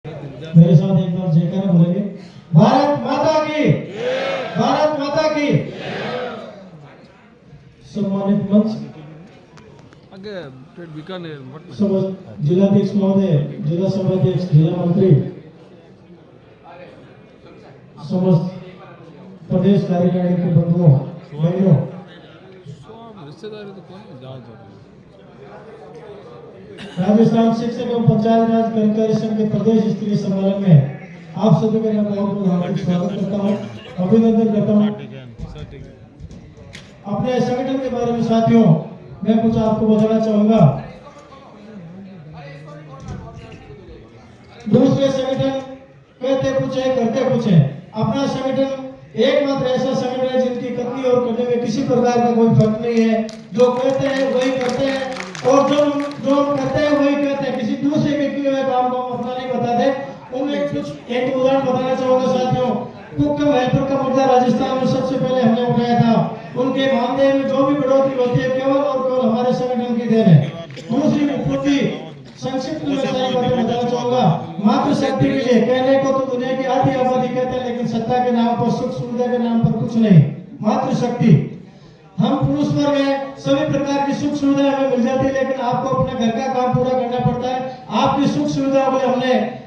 मेरे साथ एक बार जयकारा बोलेंगे। भारत माता की, भारत माता की। सम्मानित मंच, जिलाध्यक्ष महोदय, जिला सभाध्यक्ष, जिला मंत्री, समस्त प्रदेश कार्यकारिणी के बंधुओं बहनों, राजस्थान शिक्षक एवं पंचायत राज कर्मचारी संघ के प्रदेश स्तरीय सम्मेलन में आप सभी का मैं बहुत बहुत हार्दिक स्वागत करता हूँ, अभिनंदन करता हूँ। अपने संगठन के बारे में साथियों मैं कुछ आपको बताना चाहूंगा। दूसरे संगठन कहते कुछ है, करते कुछ है। अपना संगठन एकमात्र ऐसा संगठन है जिनकी कथनी और करने में किसी प्रकार का कोई फर्क नहीं है। जो कहते हैं वही करते हैं और जो करते हैं वही कहते हैं। किसी दूसरे के किए हुए काम को हम अपना नहीं बताते। उनमें कुछ एक उदाहरण बताना चाहूंगा साथियों। कुकम हेल्पर का मुद्दा राजस्थान में सबसे पहले हमने उठाया था। उनके मानदेय में जो भी बढ़ोतरी होती है केवल और केवल हमारे संगठन की देन है। दूसरी उपलब्धि संक्षिप्त में सारी बातें बताना चाहूंगा। मात्र शक्ति के लिए कहने को तो दुनिया की आधी आबादी कहते हैं, लेकिन सत्ता के नाम पर, सुख सुविधा के नाम पर कुछ नहीं। मात्र शक्ति। हम पुरुष वर्ग हैं, सभी प्रकार की सुख सुविधा हमें मिल जाती है, लेकिन आपको अपने घर का काम पूरा करना पड़ता है। आपकी सुख सुविधा में हमने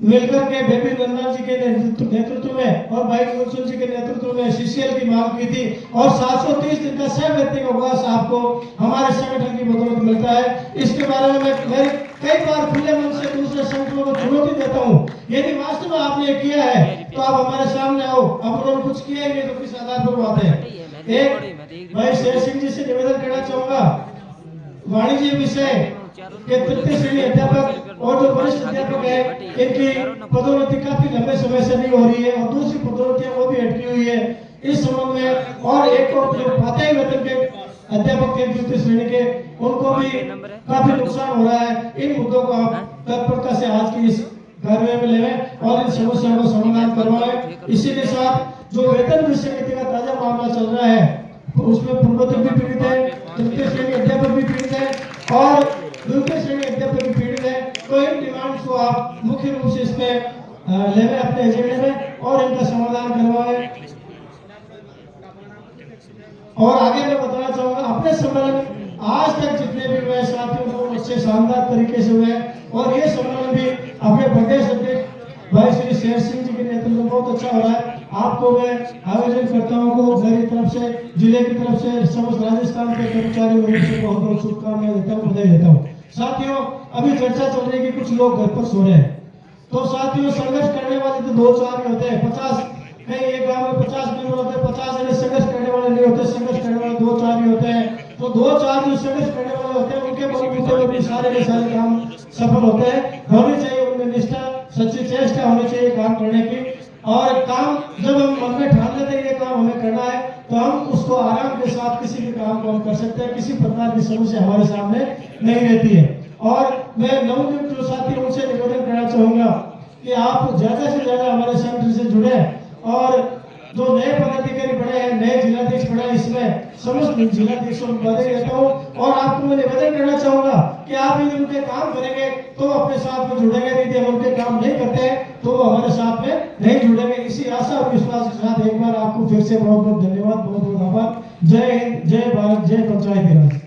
मिलकर के बेबी नंदन जी के नेतृत्व में और भाई गुलशन जी के नेतृत्व में सीसीएल की मांग की थी और 730 दिन का सहव्यक्ति का उपवास आपको हमारे संगठन की बदौलत मिलता है। इसके बारे में मैं कई बार खुले मन से दूसरे संगठनों को चुनौती देता हूँ। यदि वास्तव में आपने किया है तो आप हमारे सामने आओ। अब उन्होंने कुछ किया ही नहीं तो किस आधार पर बात है। एक भाई शेर सिंह जी से निवेदन करना चाहूंगा। वाणिज्य विषय के तृतीय श्रेणी अध्यापक और जो वरिष्ठ अध्यापक है इनकी पदोन्नति काफी लंबे समय से नहीं हो रही है और दूसरी पदोन्नतियां वो भी अटकी हुई है। इस संबंध में और एक और जो पाते वेतन के अध्यापक के तृतीय श्रेणी के उनको भी काफी नुकसान हो रहा है। इन मुद्दों को आप तत्परता से आज की इस कार्य में लेवें और इन समस्याओं का समाधान करवाएं। इसी के साथ जो वेतन विषय का ताजा मामला चल रहा है उसमें पूर्वोत्तर भी पीड़ित है, तृतीय श्रेणी अध्यापक भी पीड़ित है और द्वितीय श्रेणी अध्यापक भी पीड़ित है। तो इन डिमांड्स को आप मुख्य रूप से इसमें लेवे अपने एजेंडे में और इनका समाधान करवाएं। और आगे मैं बताना चाहूंगा अपने सम्मेलन आज तक जितने भी हुए साथियों को उससे शानदार तरीके से हुए और ये सम्मेलन भी अपने प्रदेश अध्यक्ष भाई श्री शेर सिंह जी के नेतृत्व में बहुत अच्छा हो रहा है। आपको मैं आयोजन करताओं को मेरी तरफ से, जिले की तरफ से, समस्त राजस्थान के कर्मचारियों को बहुत बहुत शुभकामनाएं देता हूँ, बधाई देता हूँ। साथियों अभी चर्चा चल रही है कि कुछ लोग घर पर सो रहे हैं। तो साथियों संघर्ष करने वाले तो 2-4 ही होते हैं। 50 कहीं एक गांव में 50 मेंबर होते हैं, 50 जने संघर्ष करने वाले नहीं होते। संघर्ष करने वाले 2-4 ही होते हैं। तो 2-4 जो संघर्ष करने वाले होते हैं उनके बलबूते पर भी सारे के सारे काम सफल होते हैं। होनी चाहिए उनमें निष्ठा, सच्ची चेष्टा होनी चाहिए काम करने की। और काम जब हम मन में ठान लेते हैं ये काम हमें करना है तो हम उसको आराम के साथ किसी भी काम को हम कर सकते हैं। किसी प्रकार की समस्या हमारे सामने नहीं रहती है। और मैं नवनियुक्त जो साथी उनसे निवेदन करना चाहूंगा कि आप ज्यादा से ज्यादा हमारे संगठन से जुड़े और जो नए पदाधिकारी बने हैं, नए जिलाध्यक्ष बने हैं, इसमें समस्त जिलाध्यक्षों को बधाई देता हूँ। और आपको मैं निवेदन करना चाहूंगा कि आप यदि उनके काम करेंगे तो अपने साथ में जुड़ेंगे, यदि हम उनके काम नहीं करते तो हमारे साथ में नहीं जुड़ेंगे। इसी आशा और विश्वास के साथ एक बार आपको फिर से बहुत बहुत धन्यवाद, बहुत बहुत आभार। जय हिंद, जय भारत, जय पंचायती राज।